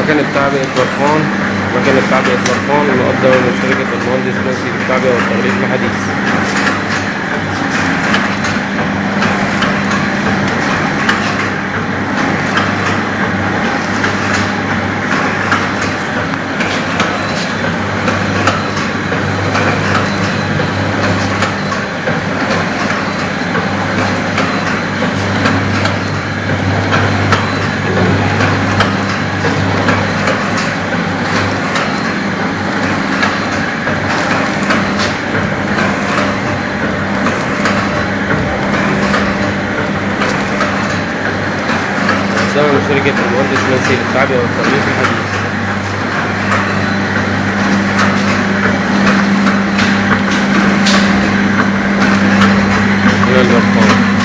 مكنة تعبئة برفان. مكنة تعبئة برفان مقدمة من شركة المهندس منسي للتعبئة والتغليف الحديث. مقدمة من شركة المهندس منسي للتعبئة والتغليف الحديث. من البرفان.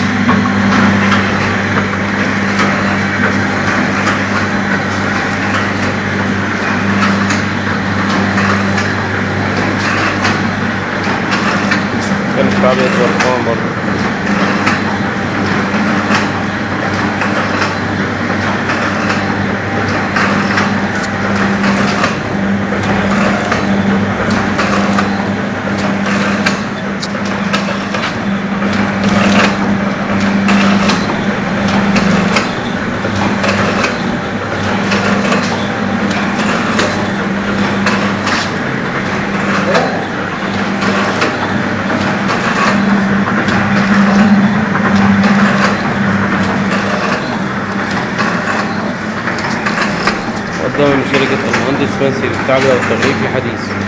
مكنة تعبئة برفان برضه. مقدمة من شركة المهندس منسي للتعبئة والتغليف الحديث.